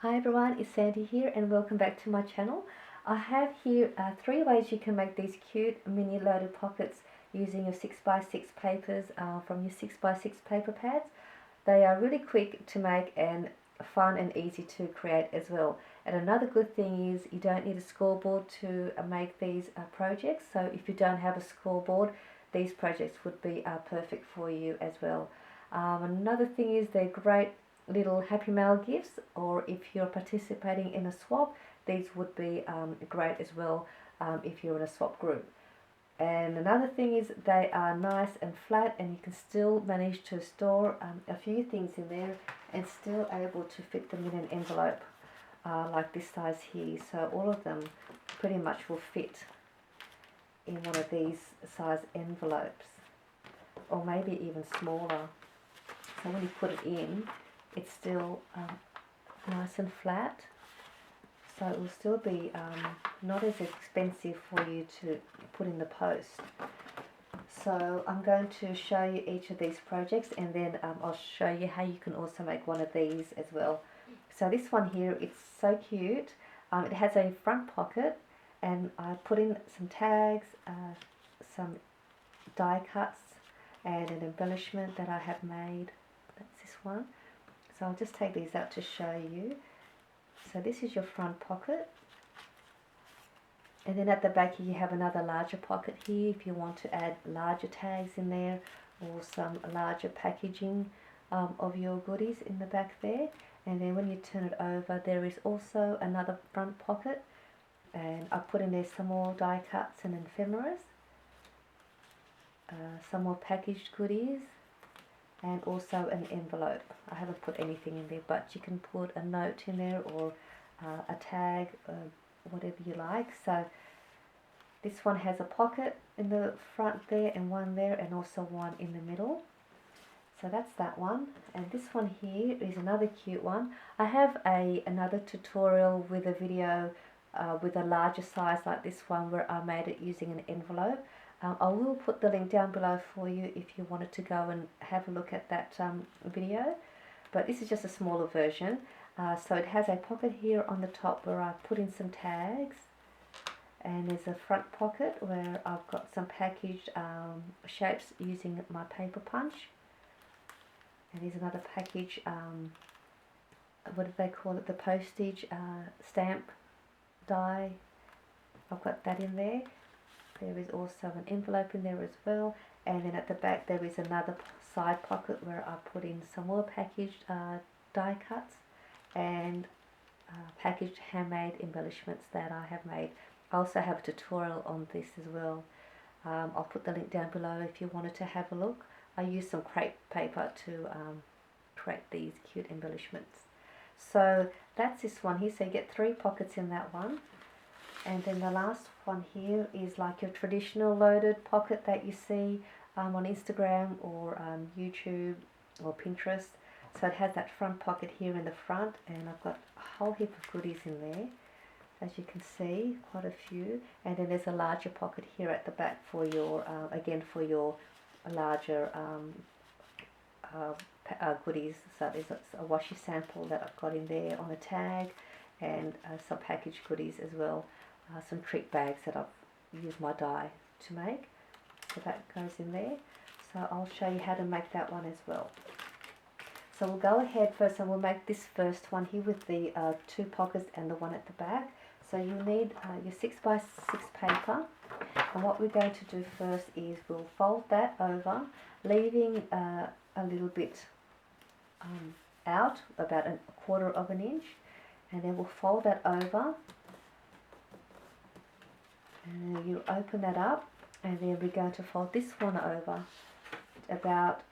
Hi everyone, it's Sandy here and welcome back to my channel. I have here 3 ways you can make these cute mini loaded pockets using your 6x6 papers from your 6x6 paper pads. They are really quick to make and fun and easy to create as well. And another good thing is you don't need a scoreboard to make these projects. So if you don't have a scoreboard, these projects would be perfect for you as well. Another thing is they're great little Happy Mail gifts, or if you're participating in a swap, these would be great as well if you're in a swap group. And another thing is they are nice and flat, and you can still manage to store a few things in there and still able to fit them in an envelope like this size here. So all of them pretty much will fit in one of these size envelopes, or maybe even smaller. So when you put it in, it's still nice and flat, so it will still be not as expensive for you to put in the post. So I'm going to show you each of these projects, and then I'll show you how you can also make one of these as well. So this one here, it's so cute. It has a front pocket, and I put in some tags, some die cuts, and an embellishment that I have made. That's this one. So I'll just take these out to show you. So this is your front pocket, and then at the back here you have another larger pocket here if you want to add larger tags in there, or some larger packaging of your goodies in the back there. And then when you turn it over, there is also another front pocket, and I put in there some more die cuts and ephemeras, some more packaged goodies, and also an envelope. I haven't put anything in there, but you can put a note in there, or a tag, whatever you like. So this one has a pocket in the front there, and one there, and also one in the middle. So that's that one. And this one here is another cute one. I have another tutorial with a video with a larger size like this one, where I made it using an envelope. I will put the link down below for you if you wanted to go and have a look at that video, but this is just a smaller version. So it has a pocket here on the top where I put in some tags, and there's a front pocket where I've got some packaged shapes using my paper punch, and there's another package, what do they call it, the postage stamp die. I've got that in there. There is also an envelope in there as well, and then at the back there is another side pocket where I put in some more packaged die cuts and packaged handmade embellishments that I have made. I also have a tutorial on this as well. I'll put the link down below if you wanted to have a look. I used some crepe paper to create these cute embellishments. So that's this one here. So you get 3 pockets in that one. And then the last one here is like your traditional loaded pocket that you see on Instagram or YouTube or Pinterest. So it has that front pocket here in the front, and I've got a whole heap of goodies in there, as you can see, quite a few. And then there's a larger pocket here at the back for your, again, for your larger goodies. So there's a washi sample that I've got in there on a tag, and some packaged goodies as well. Some treat bags that I've used my die to make, so that goes in there. So I'll show you how to make that one as well. So we'll go ahead first, and we'll make this first one here with the 2 pockets and the one at the back. So you'll need your 6x6 paper, and what we're going to do first is we'll fold that over, leaving a little bit out, about a 1/4 of an inch, and then we'll fold that over. And you open that up, and then we're going to fold this one over about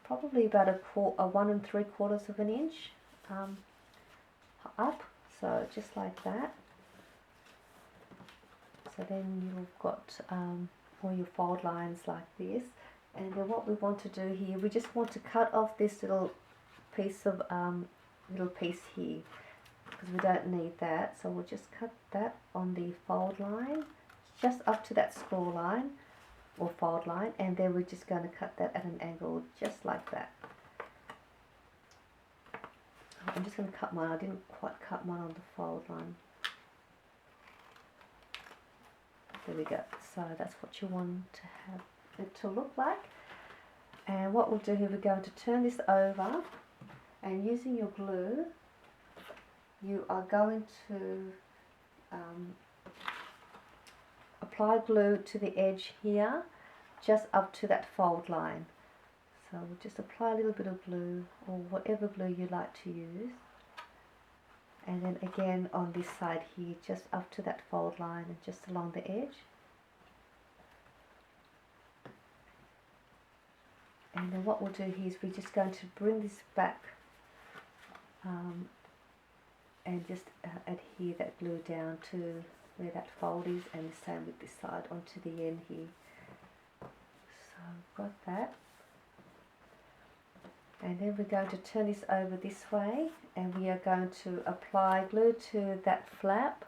probably about a 1 3/4 of an inch up, so just like that. So then you've got all your fold lines like this, and then what we want to do here, we just want to cut off this little piece of here, because we don't need that. So we'll just cut that on the fold line, just up to that score line or fold line, and then we're just going to cut that at an angle just like that. I'm just going to cut mine. I didn't quite cut mine on the fold line. There we go. So that's what you want to have it to look like. And what we'll do here, we're going to turn this over, and using your glue, you are going to apply glue to the edge here, just up to that fold line. So we'll just apply a little bit of glue, or whatever glue you like to use. And then again on this side here, just up to that fold line and just along the edge. And then what we'll do here is we're just going to bring this back and just adhere that glue down to where that fold is, and the same with this side onto the end here. So I've got that. And then we're going to turn this over this way, and we are going to apply glue to that flap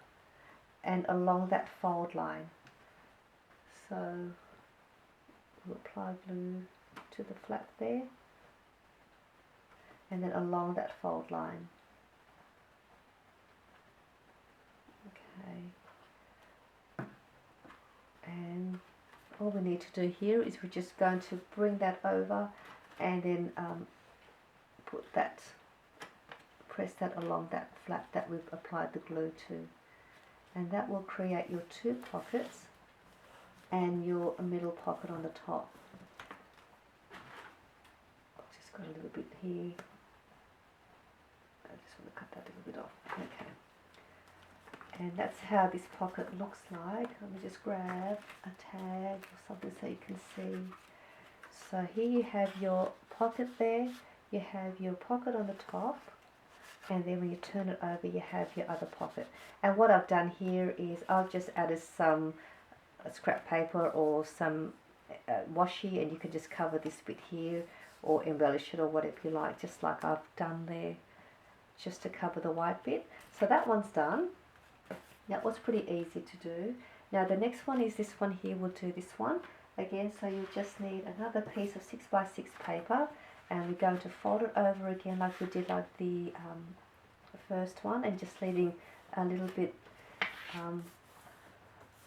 and along that fold line. So we'll apply glue to the flap there, and then along that fold line. Okay. And all we need to do here is we're just going to bring that over and then press that along that flap that we've applied the glue to, and that will create your two pockets and your middle pocket on the top. I've just got a little bit here. I just want to cut that a little bit off. Okay. And that's how this pocket looks like. Let me just grab a tag or something so you can see. So here you have your pocket there, you have your pocket on the top, and then when you turn it over you have your other pocket. And what I've done here is I've just added some scrap paper or some washi, and you can just cover this bit here or embellish it or whatever you like, just like I've done there, just to cover the white bit. So that one's done. That was pretty easy to do. Now the next one is this one here. We'll do this one again. So you just need another piece of 6x6 paper, and we're going to fold it over again like we did like the first one, and just leaving a little bit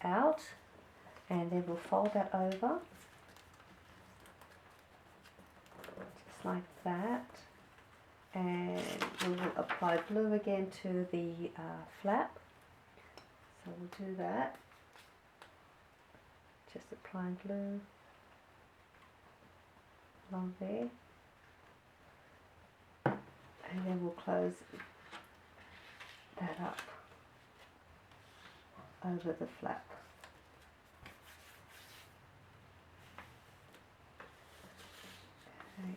out, and then we'll fold that over just like that, and we will apply glue again to the flap. So we'll do that, just applying glue along there, and then we'll close that up over the flap. Okay.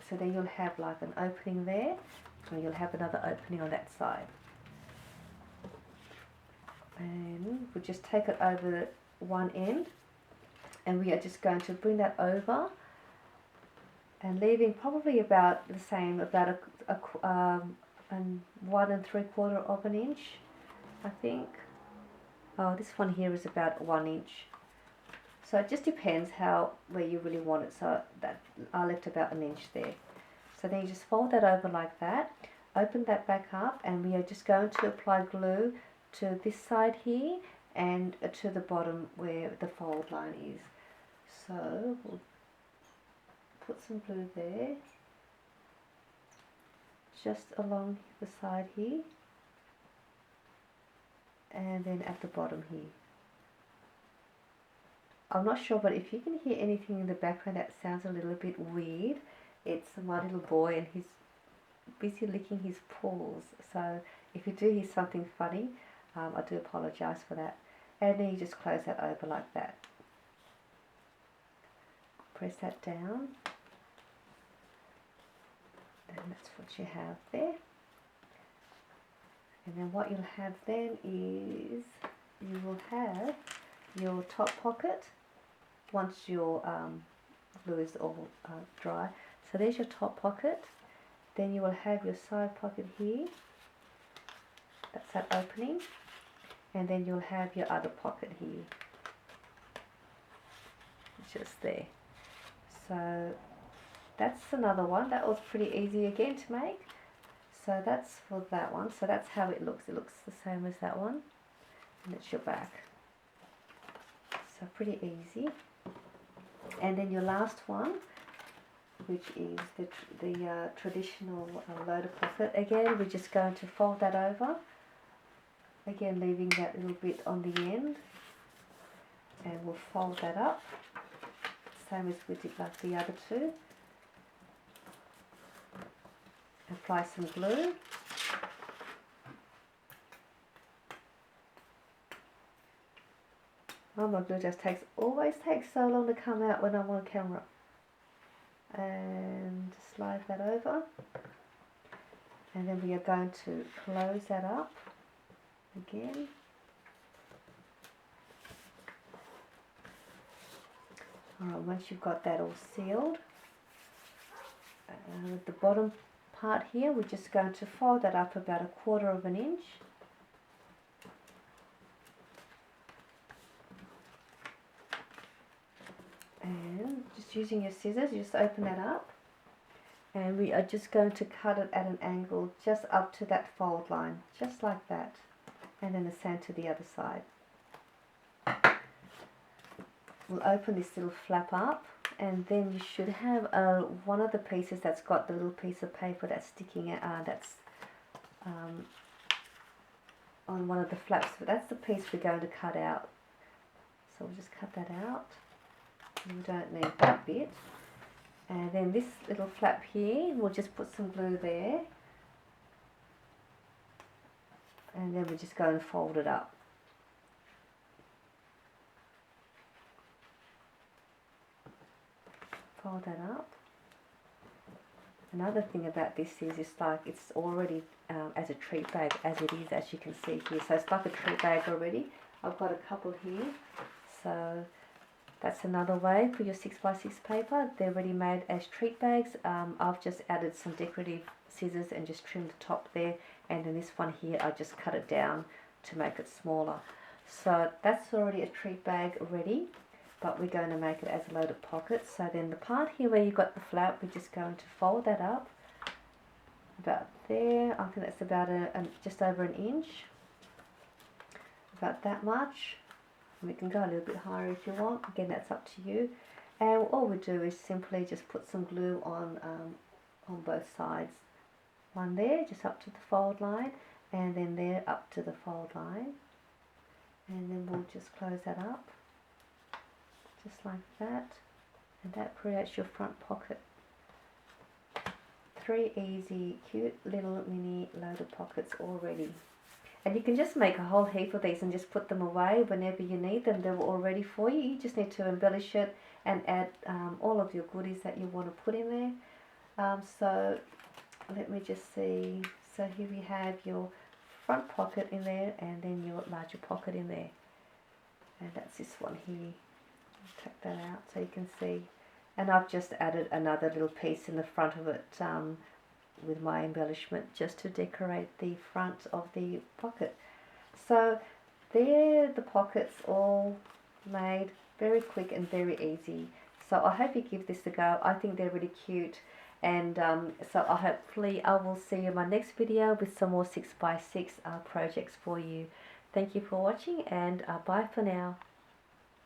So then you'll have like an opening there, and you'll have another opening on that side. And we'll just take it over one end, and we are just going to bring that over and leaving probably about the same, about a 1 3/4 of an inch, I think. Oh, this one here is about 1 inch. So it just depends where you really want it. So that I left about 1 inch there. So then you just fold that over like that, open that back up, and we are just going to apply glue to this side here and to the bottom where the fold line is. So we'll put some glue there, just along the side here, and then at the bottom here. I'm not sure, but if you can hear anything in the background that sounds a little bit weird, it's my little boy, and he's busy licking his paws. So if you do hear something funny, I do apologise for that. And then you just close that over like that. Press that down. Then that's what you have there. And then what you'll have then is you will have your top pocket once your glue is all dry. So there's your top pocket. Then you will have your side pocket here. That's that opening. And then you'll have your other pocket here, just there. So that's another one. That was pretty easy again to make. So that's for that one. So that's how it looks. It looks the same as that one, and it's your back. So pretty easy. And then your last one, which is the traditional loader pocket. Again, we're just going to fold that over. Again, leaving that little bit on the end, and we'll fold that up. Same as we did like the other two. Apply some glue. Oh, my glue just always takes so long to come out when I'm on camera. And slide that over. And then we are going to close that up again. Alright, once you've got that all sealed, with the bottom part here, we're just going to fold that up about 1/4 of an inch. And just using your scissors, you just open that up. And we are just going to cut it at an angle just up to that fold line, just like that. And then the same to the other side. We'll open this little flap up, and then you should have one of the pieces that's got the little piece of paper that's sticking out, that's on one of the flaps. But that's the piece we're going to cut out. So we'll just cut that out. We don't need that bit. And then this little flap here, we'll just put some glue there. And then we're just going to fold it up. Fold that up. Another thing about this is it's already as a treat bag, as it is, as you can see here. So it's like a treat bag already. I've got a couple here. So that's another way for your 6x6 paper. They're already made as treat bags. I've just added some decorative scissors and just trimmed the top there. And then this one here, I just cut it down to make it smaller. So that's already a treat bag ready. But we're going to make it as a loaded pocket. So then the part here where you've got the flap, we're just going to fold that up about there. I think that's about just over an inch, about that much. We can go a little bit higher if you want. Again, that's up to you. And all we do is simply just put some glue on both sides. One there, just up to the fold line, and then there up to the fold line. And then we'll just close that up. Just like that, and that creates your front pocket. 3 easy, cute little mini loaded pockets already. And you can just make a whole heap of these and just put them away whenever you need them. They're all ready for you. You just need to embellish it and add all of your goodies that you want to put in there. So let me just see. So here we have your front pocket in there, and then your larger pocket in there. And that's this one here. Take that out so you can see. And I've just added another little piece in the front of it with my embellishment, just to decorate the front of the pocket. So there, the pockets all made very quick and very easy. So I hope you give this a go. I think they're really cute. And so hopefully I will see you in my next video with some more 6x6 projects for you. Thank you for watching, and bye for now.